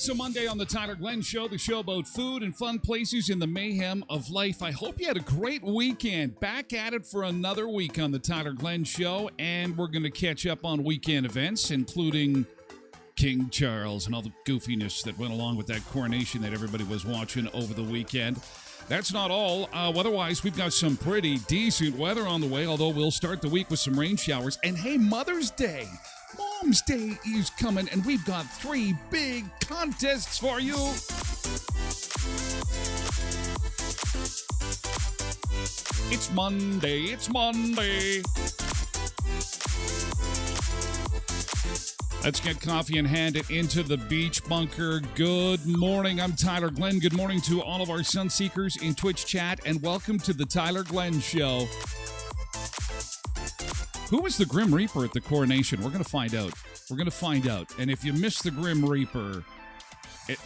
It's a Monday on the Tyler Glenn Show, the show about food and fun places in the mayhem of life. I hope you had a great weekend. Back at it for another week on the Tyler Glenn Show, and we're going to catch up on weekend events, including King Charles and all the goofiness that went along with that coronation that everybody was watching over the weekend. That's not all. Otherwise, we've got some pretty decent weather on the way, although we'll start the week with some rain showers. And hey, Mother's Day! Mom's Day is coming, and we've got 3 big contests for you. It's Monday, it's Monday. Let's get coffee in hand and into the beach bunker. Good morning, I'm Tyler Glenn. Good morning to all of our sun seekers in Twitch chat, and welcome to the Tyler Glenn Show. Who was the Grim Reaper at the coronation? We're going to find out. We're going to find out. And if you missed the Grim Reaper,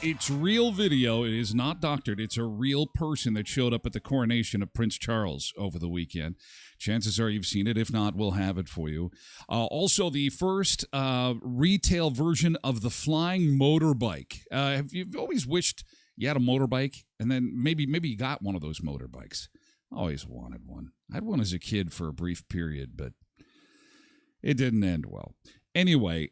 it's real video. It is not doctored. It's a real person that showed up at the coronation of Prince Charles over the weekend. Chances are you've seen it. If not, we'll have it for you. Also, the first retail version of the flying motorbike. Have you always wished you had a motorbike? And then maybe you got one of those motorbikes. I always wanted one. I had one as a kid for a brief period, but it didn't end well. Anyway,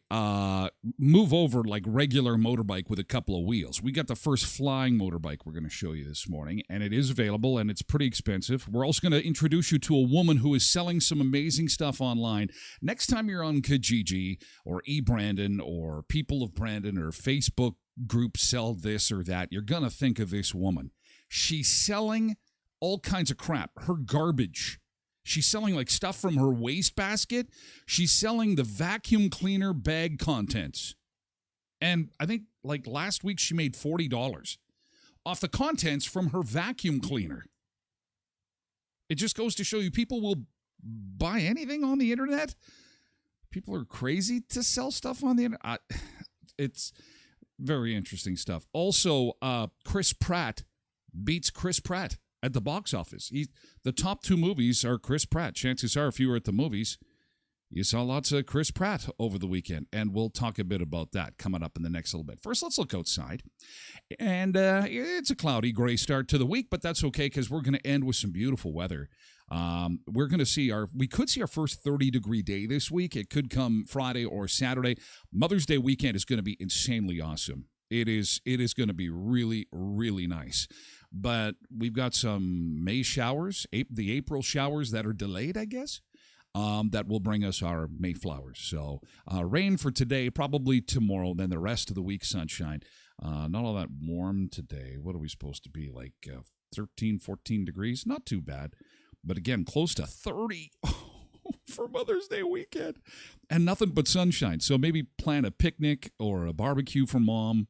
move over like regular motorbike with a couple of wheels. We got the first flying motorbike we're going to show you this morning, and it is available, and it's pretty expensive. We're also going to introduce you to a woman who is selling some amazing stuff online. Next time you're on Kijiji or eBrandon or People of Brandon or Facebook groups sell this or that, you're going to think of this woman. She's selling all kinds of crap. Her garbage. She's selling like stuff from her wastebasket. She's selling the vacuum cleaner bag contents. And I think like last week she made $40 off the contents from her vacuum cleaner. It just goes to show you people will buy anything on the internet. People are crazy to sell stuff on the internet. It's very interesting stuff. Also, Chris Pratt beats Chris Pratt at the box office. The top 2 movies are Chris Pratt. Chances are, if you were at the movies, you saw lots of Chris Pratt over the weekend, and we'll talk a bit about that coming up in the next little bit. First, let's look outside. And it's a cloudy, gray start to the week, but that's okay because we're going to end with some beautiful weather. We could see our first 30-degree day this week. It could come Friday or Saturday. Mother's Day weekend is going to be insanely awesome. It is going to be really, really nice. But we've got some May showers, the April showers that are delayed, I guess, that will bring us our Mayflowers. So rain for today, probably tomorrow, then the rest of the week sunshine. Not all that warm today. What are we supposed to be, like 13, 14 degrees? Not too bad. But again, close to 30 for Mother's Day weekend. And nothing but sunshine. So maybe plan a picnic or a barbecue for Mom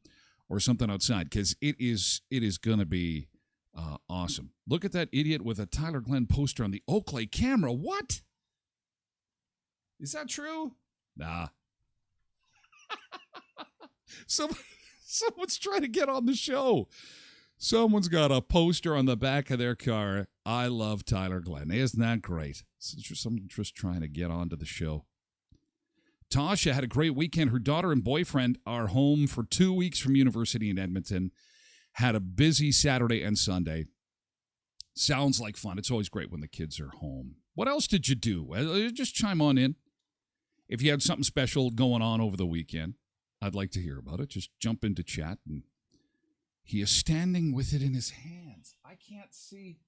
or something outside, because it is going to be awesome. Look at that idiot with a Tyler Glenn poster on the Oakley camera. What? Is that true? Nah. Someone's trying to get on the show. Someone's got a poster on the back of their car. I love Tyler Glenn. Isn't that great? Someone just trying to get onto the show. Tasha had a great weekend. Her daughter and boyfriend are home for 2 weeks from university in Edmonton. Had a busy Saturday and Sunday. Sounds like fun. It's always great when the kids are home. What else did you do? Just chime on in. If you had something special going on over the weekend, I'd like to hear about it. Just jump into chat. And he is standing with it in his hands. I can't see.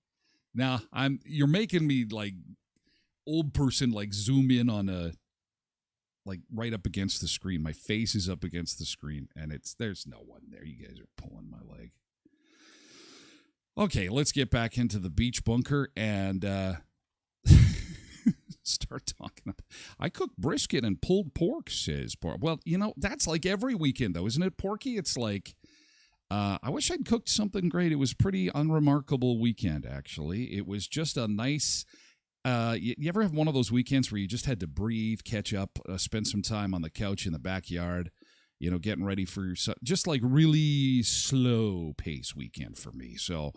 Now, you're making me like old person, like zoom in on like right up against the screen. My face is up against the screen, and there's no one there. You guys are pulling my leg. Okay, let's get back into the beach bunker and start talking. I cooked brisket and pulled pork, says Pork. Well, that's like every weekend, though, isn't it, Porky? It's like, I wish I'd cooked something great. It was a pretty unremarkable weekend, actually. It was just a nice... you ever have one of those weekends where you just had to breathe, catch up, spend some time on the couch in the backyard, getting ready for just like really slow pace weekend for me. So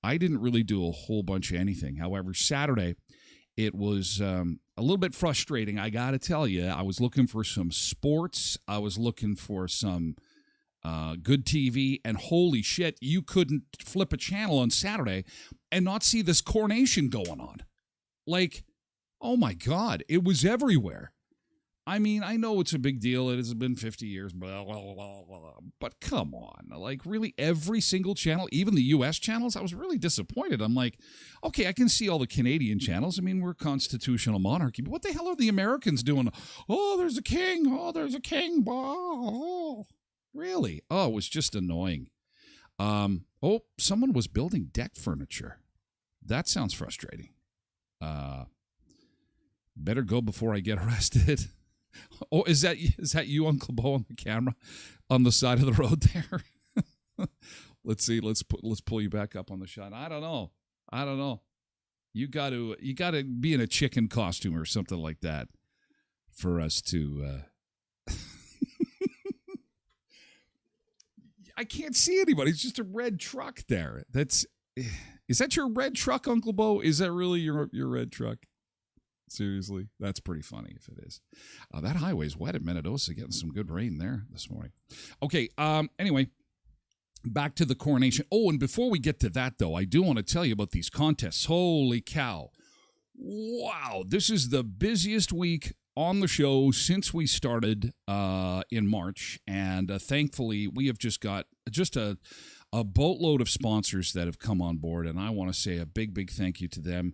I didn't really do a whole bunch of anything. However, Saturday, it was a little bit frustrating. I got to tell you, I was looking for some sports. I was looking for some good TV, and holy shit, you couldn't flip a channel on Saturday and not see this coronation going on. Like, oh my God, it was everywhere. I mean, I know it's a big deal. It has been 50 years, blah, blah, blah, blah, but come on. Like, really, every single channel, even the U.S. channels, I was really disappointed. I'm like, okay, I can see all the Canadian channels. I mean, we're a constitutional monarchy, but what the hell are the Americans doing? Oh, there's a king. Oh, there's a king. Oh, really? Oh, it was just annoying. Someone was building deck furniture. That sounds frustrating. Better go before I get arrested. Oh, is that you, Uncle Bo, on the camera on the side of the road there? Let's see. Let's pull you back up on the shot. I don't know. You got to be in a chicken costume or something like that for us to. I can't see anybody. It's just a red truck there. Is that your red truck, Uncle Bo? Is that really your red truck? Seriously? That's pretty funny if it is. That highway's wet at Minnedosa, getting some good rain there this morning. Okay, anyway, back to the coronation. Oh, and before we get to that, though, I do want to tell you about these contests. Holy cow. Wow, this is the busiest week on the show since we started in March, and thankfully, we have just got a boatload of sponsors that have come on board, and I want to say a big, big thank you to them.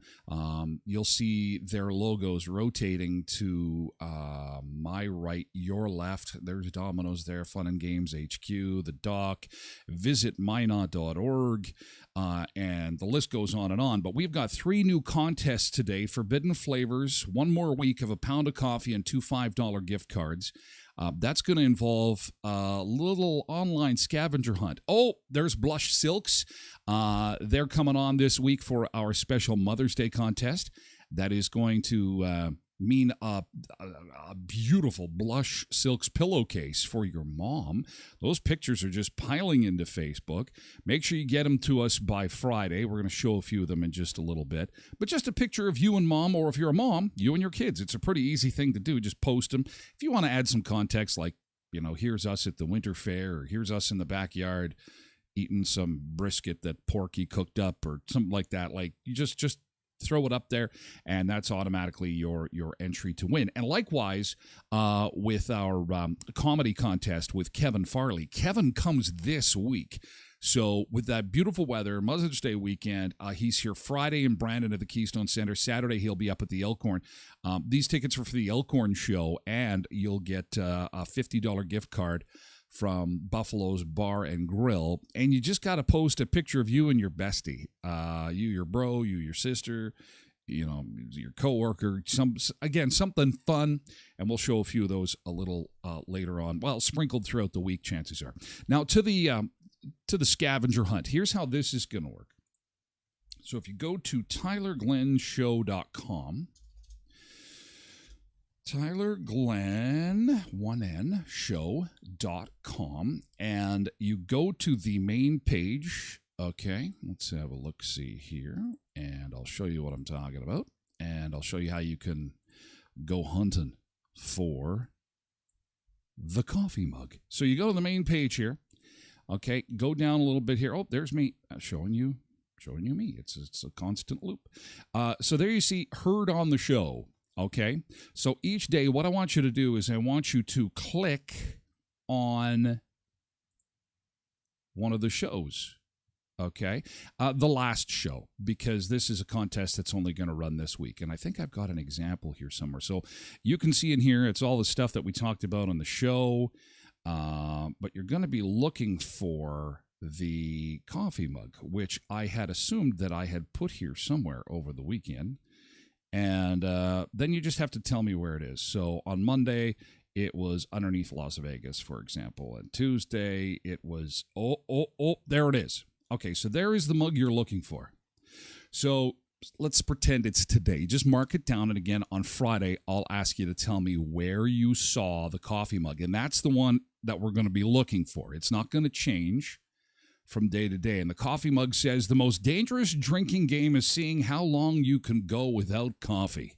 You'll see their logos rotating to my right, your left. There's Domino's there, Fun and Games HQ, the Dock, visit minot.org, and the list goes on and on. But we've got 3 new contests today, Forbidden Flavors, 1 more week of a pound of coffee and 2 $5 gift cards. That's going to involve a little online scavenger hunt. Oh, there's Blush Silks. They're coming on this week for our special Mother's Day contest. That is going to mean a beautiful Blush Silks pillowcase for your mom. Those pictures are just piling into Facebook. Make sure you get them to us by Friday. We're going to show a few of them in just a little bit. But just a picture of you and mom, or if you're a mom, you and your kids. It's a pretty easy thing to do. Just post them. If you want to add some context, like, here's us at the winter fair, or here's us in the backyard eating some brisket that Porky cooked up, or something like that. Like, you just throw it up there, and that's automatically your entry to win. And likewise, with our comedy contest with Kevin Farley. Kevin comes this week. So with that beautiful weather, Mother's Day weekend, he's here Friday in Brandon at the Keystone Center. Saturday, he'll be up at the Elkhorn. These tickets are for the Elkhorn show, and you'll get a $50 gift card from Buffalo's Bar and Grill. And you just got to post a picture of you and your bestie. You, your bro, you, your sister, your coworker, something fun, and we'll show a few of those a little later on. Well, sprinkled throughout the week, chances are. Now, to the scavenger hunt. Here's how this is going to work. So if you go to TylerGlennShow.com, TylerGlenn1N and you go to the main page. Okay, let's have a look-see here, and I'll show you what I'm talking about, and I'll show you how you can go hunting for the coffee mug. So you go to the main page here. Okay, go down a little bit here. Oh, there's me showing you me. It's a constant loop. So there you see Heard on the Show. Okay, so each day what I want you to do is I want you to click on one of the shows. Okay, the last show, because this is a contest that's only going to run this week. And I think I've got an example here somewhere. So you can see in here, it's all the stuff that we talked about on the show. But you're going to be looking for the coffee mug, which I had assumed that I had put here somewhere over the weekend. And then you just have to tell me where it is. So on Monday, it was underneath Las Vegas, for example. And Tuesday, it was, there it is. Okay, so there is the mug you're looking for. So let's pretend it's today. Just mark it down, and again, on Friday, I'll ask you to tell me where you saw the coffee mug, and that's the one that we're going to be looking for. It's not going to change from day to day, and the coffee mug says, the most dangerous drinking game is seeing how long you can go without coffee.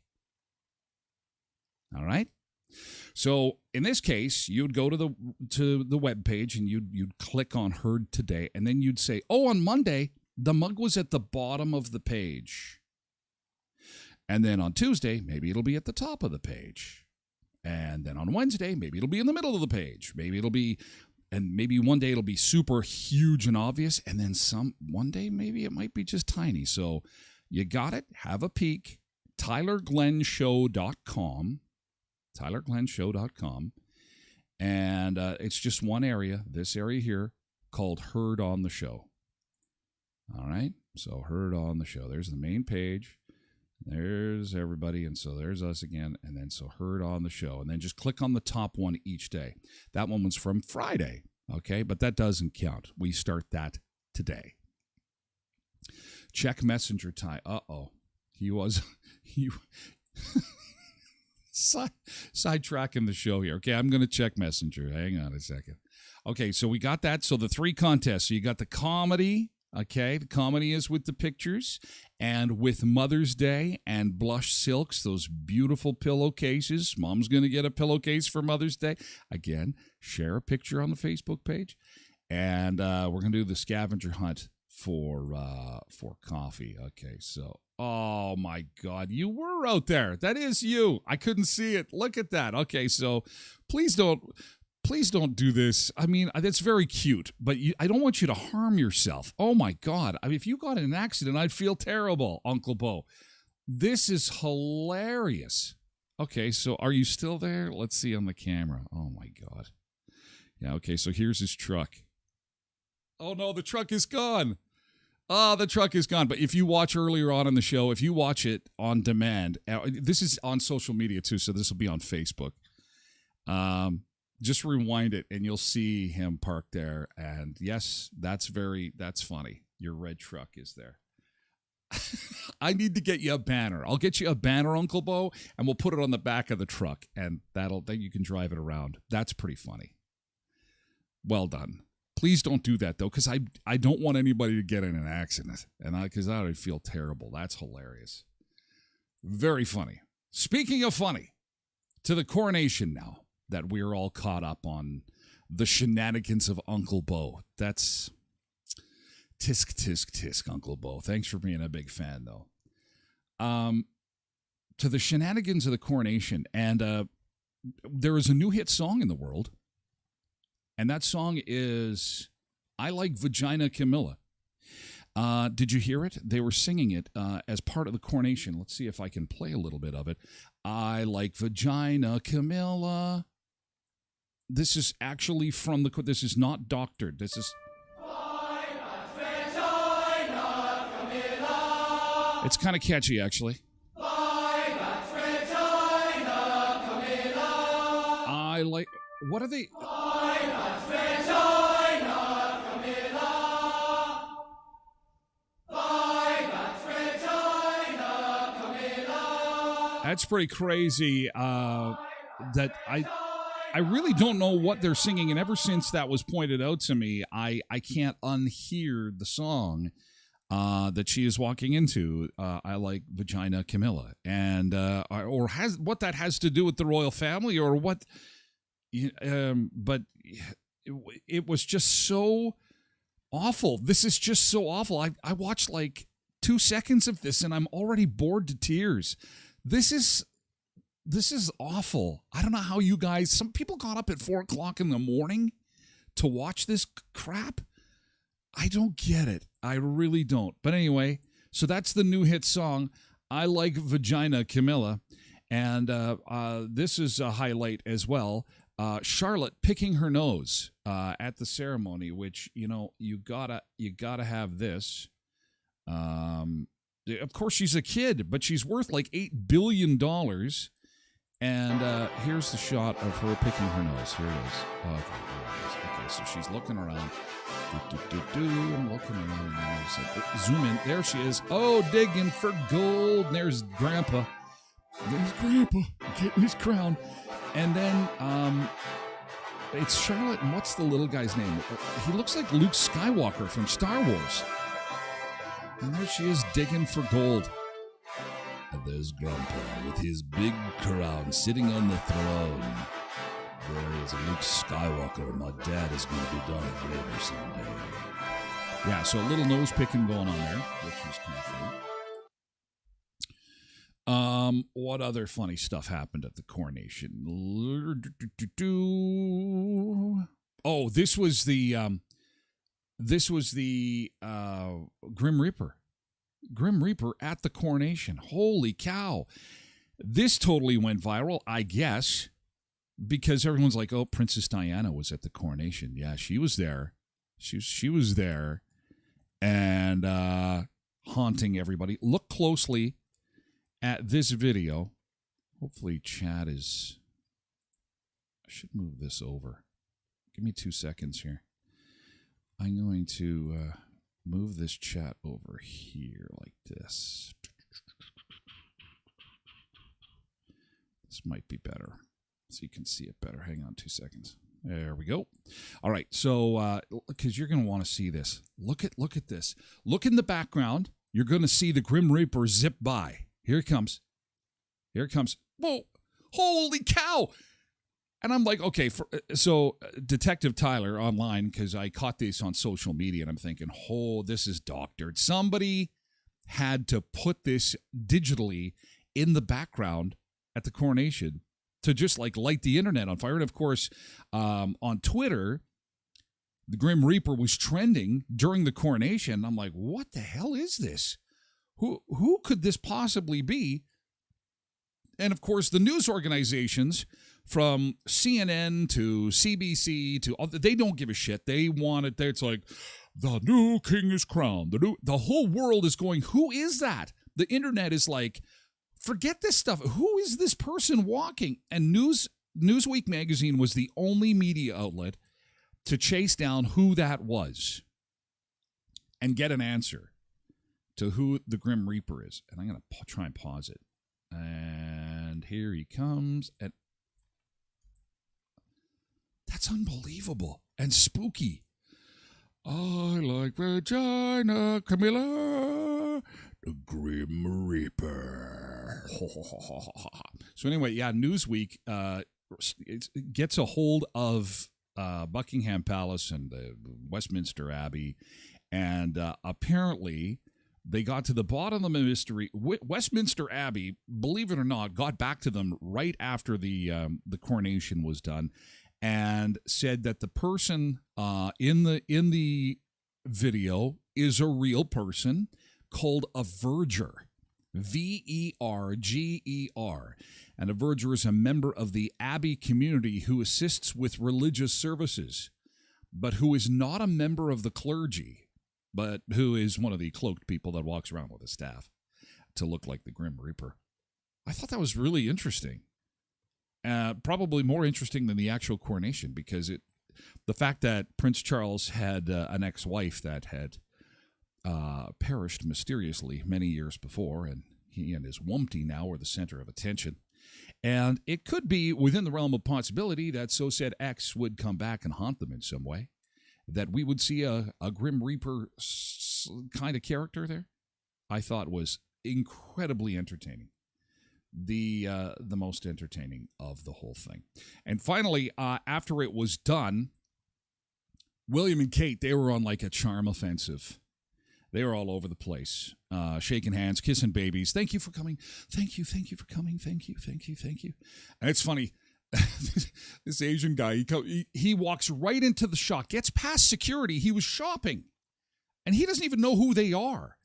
All right? So in this case, you'd go to the web page, and you'd click on Heard Today, and then you'd say, on Monday, the mug was at the bottom of the page. And then on Tuesday, maybe it'll be at the top of the page. And then on Wednesday, maybe it'll be in the middle of the page. Maybe one day it'll be super huge and obvious. And then one day, maybe it might be just tiny. So you got it. Have a peek. TylerGlennShow.com. TylerGlennShow.com. And it's just one area, this area here, called Heard on the Show. All right, so Heard on the Show. There's the main page. There's everybody, and so there's us again, and then so Heard on the Show. And then just click on the top one each day. That one was from Friday, okay? But that doesn't count. We start that today. Check Messenger time. Sidetracking the show here. Okay, I'm going to check Messenger. Hang on a second. Okay, so we got that. So the three contests. So you got the comedy. Okay, the comedy is with the pictures, and with Mother's Day and Blush Silks, those beautiful pillowcases. Mom's going to get a pillowcase for Mother's Day. Again, share a picture on the Facebook page, and we're going to do the scavenger hunt for coffee. Okay, so, oh my God, you were out there. That is you. I couldn't see it. Look at that. Okay, so please don't do this. I mean, that's very cute, but I don't want you to harm yourself. Oh, my God. I mean, if you got in an accident, I'd feel terrible, Uncle Bo. This is hilarious. Okay, so are you still there? Let's see on the camera. Oh, my God. Yeah, okay, so here's his truck. Oh, no, the truck is gone. Oh, the truck is gone. But if you watch earlier on in the show, if you watch it on demand, this is on social media, too, so this will be on Facebook. Just rewind it, and you'll see him parked there. And yes, that's funny. Your red truck is there. I need to get you a banner. I'll get you a banner, Uncle Bo, and we'll put it on the back of the truck, and then you can drive it around. That's pretty funny. Well done. Please don't do that, though, because I don't want anybody to get in an accident, because I would feel terrible. That's hilarious. Very funny. Speaking of funny, to the coronation now. That we're all caught up on the shenanigans of Uncle Bo. That's tisk, tisk, tisk, Uncle Bo. Thanks for being a big fan, though. to the shenanigans of the coronation. And there is a new hit song in the world, and that song is I Like Vagina Camilla. Did you hear it? They were singing it as part of the coronation. Let's see if I can play a little bit of it. I like Vagina Camilla. This is actually from the... This is not doctored. This is... It's kind of catchy, actually. I like... What are they... That's pretty crazy. That I really don't know what they're singing, and ever since that was pointed out to me, I can't unhear the song that she is walking into. I like Vagina Camilla, and or has what that has to do with the royal family, or what? But it was just so awful. This is just so awful. I watched like 2 seconds of this, and I'm already bored to tears. This is awful. I don't know how you guys... Some people got up at 4 o'clock in the morning to watch this crap. I don't get it. I really don't. But anyway, so that's the new hit song, I Like Vagina Camilla. And this is a highlight as well. Charlotte picking her nose at the ceremony, which, you gotta have this. Of course, she's a kid, but she's worth like $8 billion. And here's the shot of her picking her nose. Here it is. Okay, so she's looking around. I'm looking around. And zoom in. There she is. Oh, digging for gold. And there's Grandpa. There's Grandpa getting his crown. And then it's Charlotte, and what's the little guy's name? He looks like Luke Skywalker from Star Wars. And there she is digging for gold. And there's Grandpa with his big crown sitting on the throne. There is Luke Skywalker. My dad is going to be Darth Vader someday. Yeah, so a little nose picking going on there, which is kind of funny. What other funny stuff happened at the coronation? Oh, this was the Grim Reaper. Grim Reaper at the coronation. Holy cow. This totally went viral, I guess, because everyone's like, oh, Princess Diana was at the coronation. Yeah, she was there. She was there and haunting everybody. Look closely at this video. Hopefully chat is... I should move this over. Give me 2 seconds here. I'm going to move this chat over here like this. This might be better, so you can see it better. Hang on 2 seconds. There we go. All right, so because you're going to want to see this. Look at this. Look in the background. You're going to see the Grim Reaper zip by. Here it comes. Here it comes. Whoa! Holy cow! And I'm like, okay, so Detective Tyler online, because I caught this on social media, and I'm thinking, oh, this is doctored. Somebody had to put this digitally in the background at the coronation to just like light the internet on fire. And of course, on Twitter, the Grim Reaper was trending during the coronation. I'm like, what the hell is this? Who could this possibly be? And of course, the news organizations, from CNN to CBC to they don't give a shit. They want it there. It's like the new king is crowned. The whole world is going, who is that? The internet is like, forget this stuff. Who is this person walking? And Newsweek magazine was the only media outlet to chase down who that was and get an answer to who the Grim Reaper is. And I'm going to try and pause it. And here he comes. And that's unbelievable and spooky. I like Vagina Camilla, the Grim Reaper. So anyway, yeah, Newsweek it gets a hold of Buckingham Palace and Westminster Abbey, and apparently They got to the bottom of the mystery. Westminster Abbey, believe it or not, got back to them right after the coronation was done, and said that the person in the video is a real person called a verger. Verger. And a verger is a member of the Abbey community who assists with religious services, but who is not a member of the clergy, but who is one of the cloaked people that walks around with a staff to look like the Grim Reaper. I thought that was really interesting. Probably more interesting than the actual coronation, because the fact that Prince Charles had an ex-wife that had perished mysteriously many years before, and he and his wumpty now are the center of attention. And it could be within the realm of possibility that so said ex would come back and haunt them in some way, that we would see a Grim Reaper kind of character there. I thought was incredibly entertaining. The most entertaining of the whole thing. And finally, after it was done, William and Kate, they were on like a charm offensive. They were all over the place, shaking hands, kissing babies. Thank you for coming. Thank you for coming. Thank you. And it's funny, this Asian guy, he walks right into the shop, gets past security. He was shopping, and he doesn't even know who they are.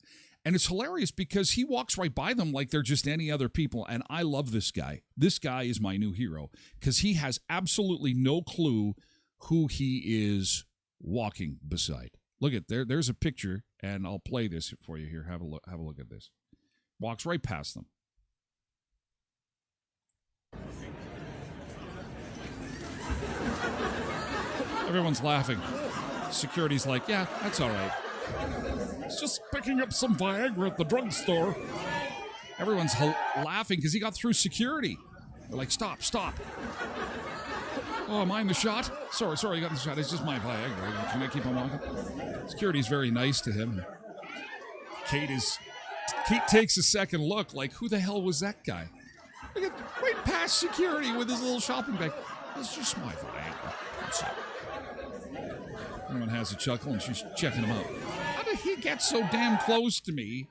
And it's hilarious because he walks right by them like they're just any other people. And I love this guy. This guy is my new hero because he has absolutely no clue who he is walking beside. Look at there's a picture, and I'll play this for you here. Have a look at this. Walks right past them. Everyone's laughing. Security's like, yeah, that's all right. It's just picking up some Viagra at the drugstore. Everyone's laughing because he got through security. They're like, stop. Oh, am I in the shot? Sorry, you got in the shot. It's just my Viagra. Can I keep on walking? Security's very nice to him. Kate takes a second look, like, who the hell was that guy? Right past security with his little shopping bag. It's just my Viagra. That's it. Everyone has a chuckle, and she's checking him out. How did he get so damn close to me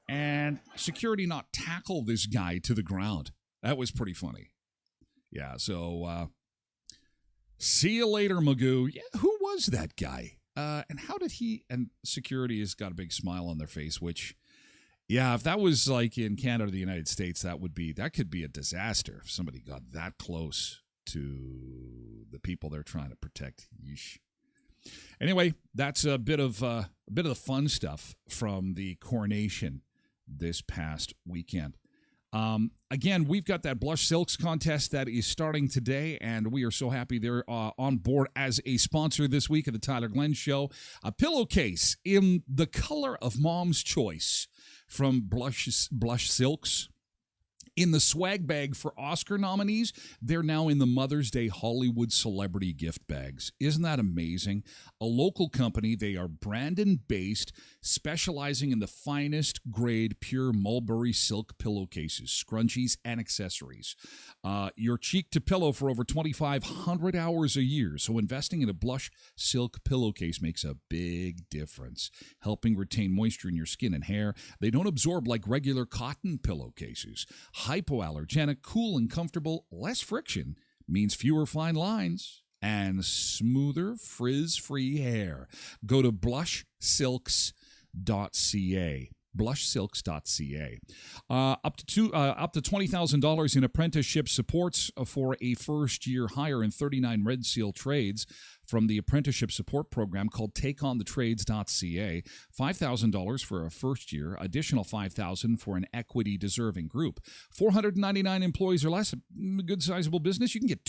and security not tackle this guy to the ground? That was pretty funny. Yeah, so see you later, Magoo. Yeah, who was that guy? And how did he... And security has got a big smile on their face, which, yeah, if that was like in Canada or the United States, that could be a disaster if somebody got that close to the people they're trying to protect. Yeesh. Anyway, that's a bit of the fun stuff from the coronation this past weekend. Again, we've got that Blush Silks contest that is starting today, and we are so happy they're on board as a sponsor this week of the Tyler Glenn Show. A pillowcase in the color of Mom's choice from Blush Silks. In the swag bag for Oscar nominees, they're now in the Mother's Day Hollywood celebrity gift bags. Isn't that amazing? A local company, they are Brandon-based, specializing in the finest grade pure mulberry silk pillowcases, scrunchies, and accessories. Your cheek to pillow for over 2,500 hours a year. So investing in a Blush silk pillowcase makes a big difference, helping retain moisture in your skin and hair. They don't absorb like regular cotton pillowcases. Hypoallergenic, cool and comfortable, less friction means fewer fine lines and smoother frizz-free hair. Go to blushsilks.ca. blushsilks.ca. Up to $20,000 in apprenticeship supports for a first-year hire in 39 Red Seal trades from the apprenticeship support program called takeonthetrades.ca. $5,000 for a first year, additional $5,000 for an equity-deserving group. 499 employees or less, a good sizable business. You can get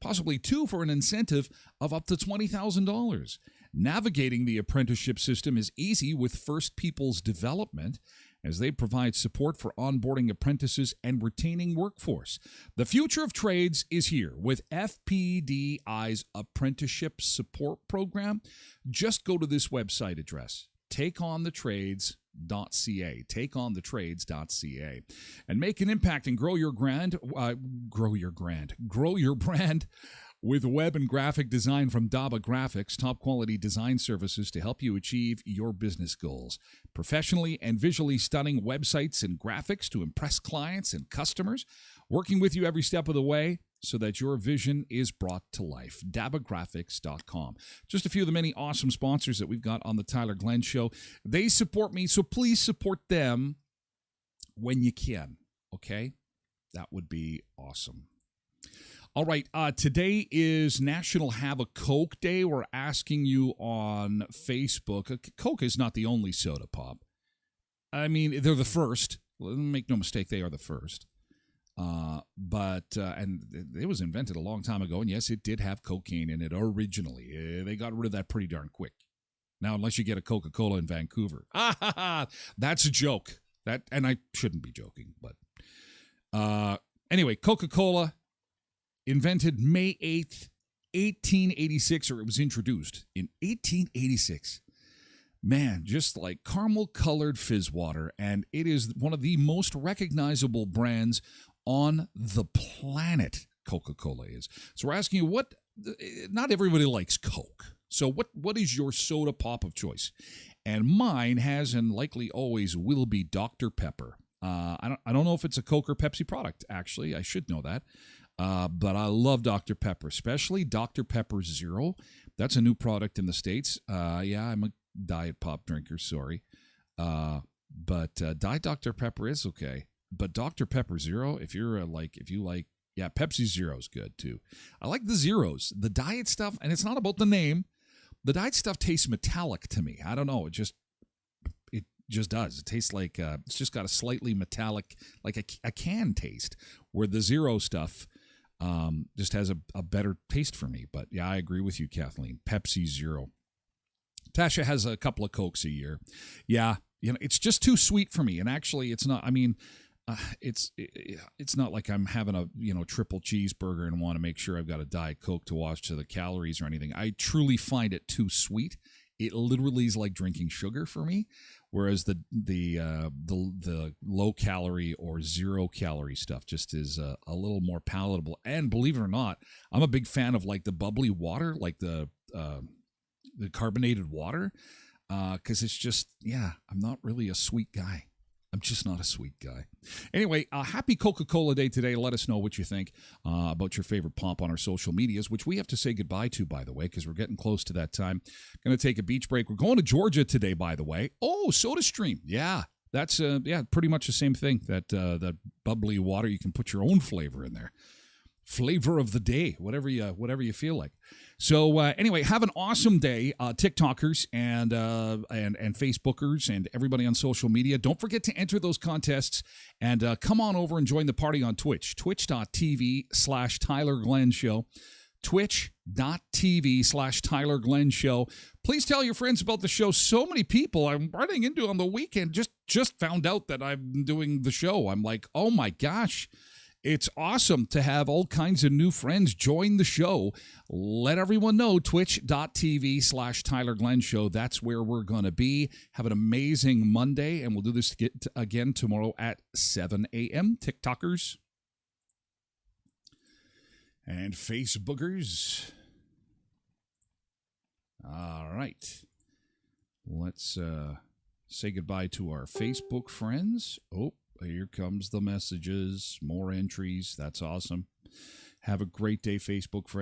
possibly two for an incentive of up to $20,000. Navigating the apprenticeship system is easy with First People's Development, as they provide support for onboarding apprentices and retaining workforce. The future of trades is here with FPDI's apprenticeship support program. Just go to this website address, takeonthetrades.ca, takeonthetrades.ca, and make an impact and grow your brand With web and graphic design from Daba Graphics, top quality design services to help you achieve your business goals. Professionally and visually stunning websites and graphics to impress clients and customers, working with you every step of the way so that your vision is brought to life. DabaGraphics.com. Just a few of the many awesome sponsors that we've got on the Tyler Glenn Show. They support me, so please support them when you can, okay? That would be awesome. All right, today is National Have a Coke Day. We're asking you on Facebook. Coke is not the only soda pop. I mean, they're the first. Make no mistake, they are the first. And it was invented a long time ago, and yes, it did have cocaine in it originally. They got rid of that pretty darn quick. Now, unless you get a Coca-Cola in Vancouver. That's a joke. And I shouldn't be joking, but anyway, Coca-Cola invented May 8th, 1886, or it was introduced in 1886. Man, just like caramel-colored fizz water, and it is one of the most recognizable brands on the planet, Coca-Cola is. So we're asking you, not everybody likes Coke. So what is your soda pop of choice? And mine has and likely always will be Dr. Pepper. I don't know if it's a Coke or Pepsi product, actually. I should know that. But I love Dr. Pepper, especially Dr. Pepper Zero. That's a new product in the States. Yeah, I'm a Diet Pop drinker, sorry. But Diet Dr. Pepper is okay. But Dr. Pepper Zero, if you like, yeah, Pepsi Zero is good too. I like the Zeros. The diet stuff, and it's not about the name. The diet stuff tastes metallic to me. I don't know. It just does. It tastes like, it's just got a slightly metallic, like a can taste, where the Zero stuff just has a better taste for me. But yeah, I agree with you, Kathleen. Pepsi Zero. Tasha has a couple of Cokes a year. Yeah, it's just too sweet for me. And actually, it's not. I mean, it's not like I'm having a triple cheeseburger and want to make sure I've got a Diet Coke to watch to the calories or anything. I truly find it too sweet. It literally is like drinking sugar for me. Whereas the low calorie or 0 calorie stuff just is a little more palatable. And believe it or not, I'm a big fan of like the bubbly water, like the carbonated water, because it's just, I'm not really a sweet guy. I'm just not a sweet guy. Anyway, happy Coca-Cola Day today. Let us know what you think about your favorite pop on our social medias, which we have to say goodbye to, by the way, because we're getting close to that time. Going to take a beach break. We're going to Georgia today, by the way. Oh, SodaStream. Yeah, that's pretty much the same thing. That bubbly water, you can put your own flavor in there. Flavor of the day, whatever you feel like. So anyway, have an awesome day, TikTokers and Facebookers and everybody on social media. Don't forget to enter those contests and come on over and join the party on Twitch, twitch.tv/Tyler Glenn Show, twitch.tv/Tyler Glenn Show. Please tell your friends about the show. So many people I'm running into on the weekend just found out that I'm doing the show. I'm like, oh my gosh. It's awesome to have all kinds of new friends join the show. Let everyone know, twitch.tv/Tyler Glenn Show. That's where we're going to be. Have an amazing Monday, and we'll do this again tomorrow at 7 a.m. TikTokers and Facebookers. All right. Let's say goodbye to our Facebook friends. Oh. Here comes the messages, more entries. That's awesome. Have a great day, Facebook friends.